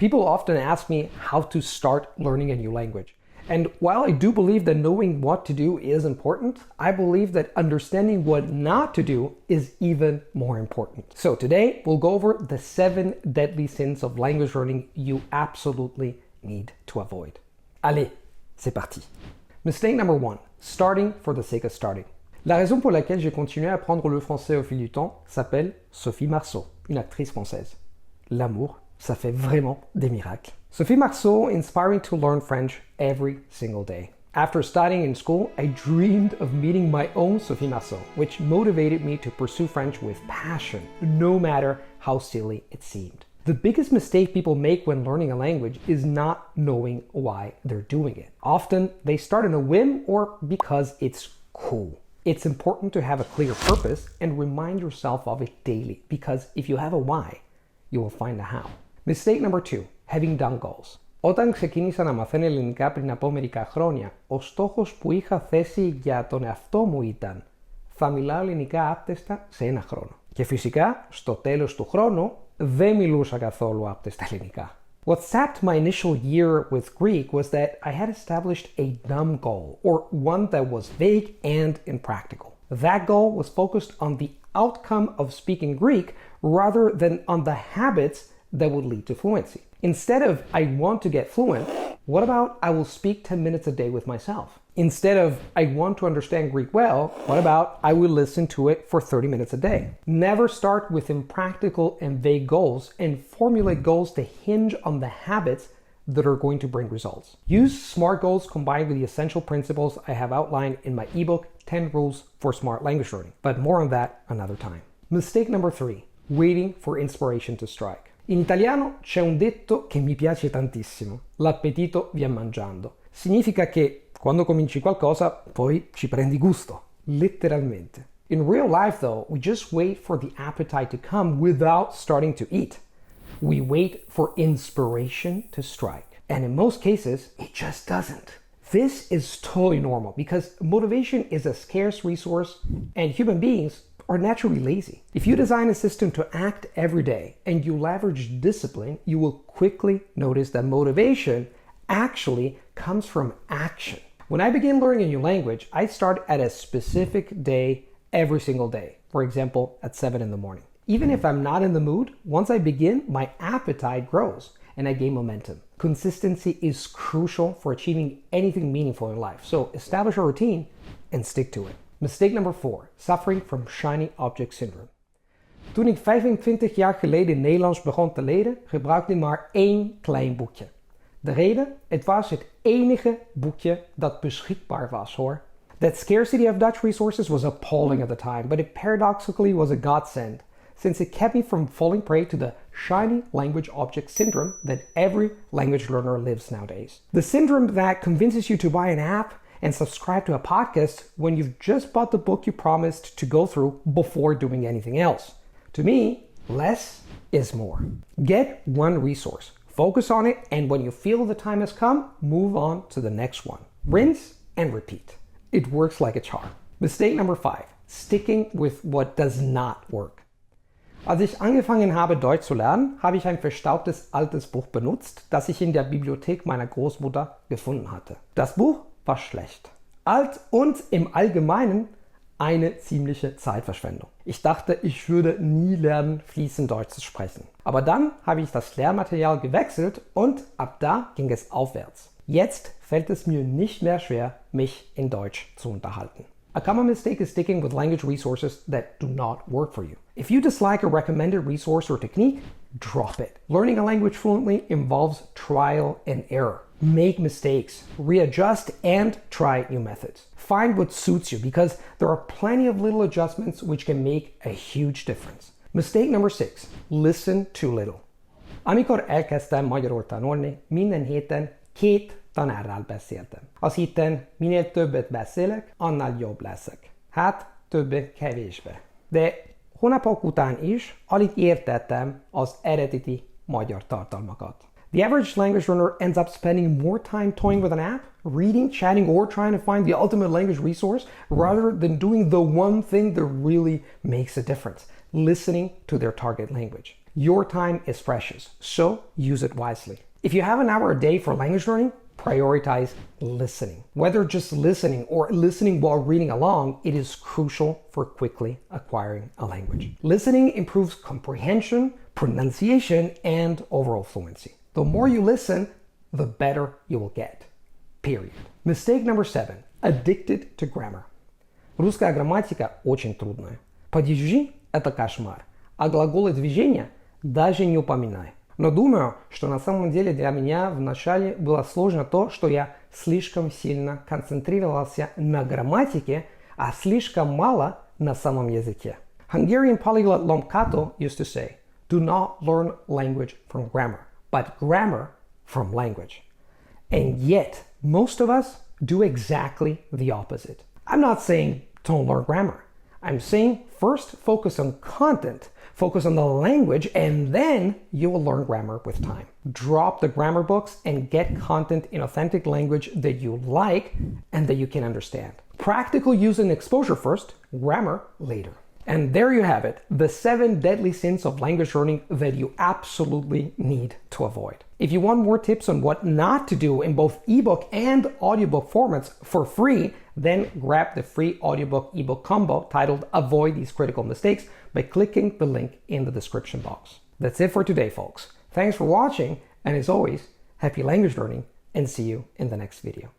People often ask me how to start learning a new language. And while I do believe that knowing what to do is important, I believe that understanding what not to do is even more important. So today we'll go over the 7 deadly sins of language learning you absolutely need to avoid. Allez, c'est parti. Mistake number 1, starting for the sake of starting. La raison pour laquelle j'ai continué à apprendre le français au fil du temps s'appelle Sophie Marceau, une actrice française. L'amour, ça fait vraiment des miracles. Sophie Marceau inspired me to learn French every single day. After studying in school, I dreamed of meeting my own Sophie Marceau, which motivated me to pursue French with passion, no matter how silly it seemed. The biggest mistake people make when learning a language is not knowing why they're doing it. Often, they start on a whim or because it's cool. It's important to have a clear purpose and remind yourself of it daily, because if you have a why, you will find a how. Mistake number 2, having done goals. Όταν ξεκίνησα να μαθαίνω ελληνικά πριν από μερικά χρόνια, ο στόχος που είχα θέσει για τον εαυτό μου ήταν θα μιλάω ελληνικά άπτεστα σε 1 χρόνο. Και φυσικά, στο τέλος του χρόνου, δεν μιλούσα καθόλου άπτεστα ελληνικά. What sapped my initial year with Greek was that I had established a dumb goal, or one that was vague and impractical. That goal was focused on the outcome of speaking Greek rather than on the habits that would lead to fluency. Instead of, I want to get fluent, what about I will speak 10 minutes a day with myself? Instead of, I want to understand Greek well, what about I will listen to it for 30 minutes a day? Never start with impractical and vague goals, and formulate goals to hinge on the habits that are going to bring results. Use SMART goals combined with the essential principles I have outlined in my ebook, 10 Rules for Smart Language Learning. But more on that another time. Mistake number 3, waiting for inspiration to strike. In italiano c'è un detto che mi piace tantissimo. L'appetito vien mangiando. Significa che quando cominci qualcosa, poi ci prendi gusto. Letteralmente. In real life, though, we just wait for the appetite to come without starting to eat. We wait for inspiration to strike. And in most cases, it just doesn't. This is totally normal because motivation is a scarce resource and human beings are naturally lazy. If you design a system to act every day and you leverage discipline, you will quickly notice that motivation actually comes from action. When I begin learning a new language, I start at a specific day every single day. For example, at 7 in the morning. Even if I'm not in the mood, once I begin, my appetite grows and I gain momentum. Consistency is crucial for achieving anything meaningful in life. So establish a routine and stick to it. Mistake number 4, suffering from shiny object syndrome. Toen ik 25 jaar geleden Nederlands begon te leren, gebruikte ik maar 1 klein boekje. De reden? Het was het enige boekje dat beschikbaar was, hoor. That scarcity of Dutch resources was appalling at the time, but it paradoxically was a godsend, since it kept me from falling prey to the shiny language object syndrome that every language learner lives nowadays. The syndrome that convinces you to buy an app and subscribe to a podcast when you've just bought the book you promised to go through before doing anything else. To me, less is more. Get one resource, focus on it, and when you feel the time has come, move on to the next one. Rinse and repeat. It works like a charm. Mistake number 5, sticking with what does not work. Als ich angefangen habe, Deutsch zu lernen, habe ich ein verstaubtes altes Buch benutzt, das ich in der Bibliothek meiner Großmutter gefunden hatte. Das Buch war schlecht. Alt und im Allgemeinen eine ziemliche Zeitverschwendung. Ich dachte, ich würde nie lernen, fließend Deutsch zu sprechen. Aber dann habe ich das Lehrmaterial gewechselt und ab da ging es aufwärts. Jetzt fällt es mir nicht mehr schwer, mich in Deutsch zu unterhalten. A common mistake is sticking with language resources that do not work for you. If you dislike a recommended resource or technique, drop it. Learning a language fluently involves trial and error. Make mistakes, readjust, and try new methods. Find what suits you because there are plenty of little adjustments which can make a huge difference. Mistake number 6, listen too little. Amikor elkezdtem magyarul tanulni, minden héten 2 tanárral beszéltem. Azt hittem, minél többet beszélek, annál jobb leszek. Hát, többé-kevésbé. De hónapok után is alig értettem az eredeti magyar tartalmakat. The average language learner ends up spending more time toying with an app, reading, chatting, or trying to find the ultimate language resource rather than doing the one thing that really makes a difference, listening to their target language. Your time is precious, so use it wisely. If you have an hour a day for language learning, prioritize listening. Whether just listening or listening while reading along, it is crucial for quickly acquiring a language. Listening improves comprehension, pronunciation, and overall fluency. The more you listen, the better you will get. Period. Mistake number 7. Addicted to grammar. Русская грамматика очень трудная. Падежи – это кошмар, а глаголы движения даже не упоминай. Но думаю, что на самом деле для меня вначале было сложно то, что я слишком сильно концентрировался на грамматике, а слишком мало на самом языке. Hungarian polyglot Lom Kato used to say, "Do not learn language from grammar, but grammar from language." And yet, most of us do exactly the opposite. I'm not saying don't learn grammar. I'm saying first focus on content, focus on the language, and then you will learn grammar with time. Drop the grammar books and get content in authentic language that you like and that you can understand. Practical use and exposure first, grammar later. And there you have it, the 7 deadly sins of language learning that you absolutely need to avoid. If you want more tips on what not to do in both ebook and audiobook formats for free, then grab the free audiobook ebook combo titled Avoid These Critical Mistakes by clicking the link in the description box. That's it for today, folks. Thanks for watching, and as always, happy language learning, and see you in the next video.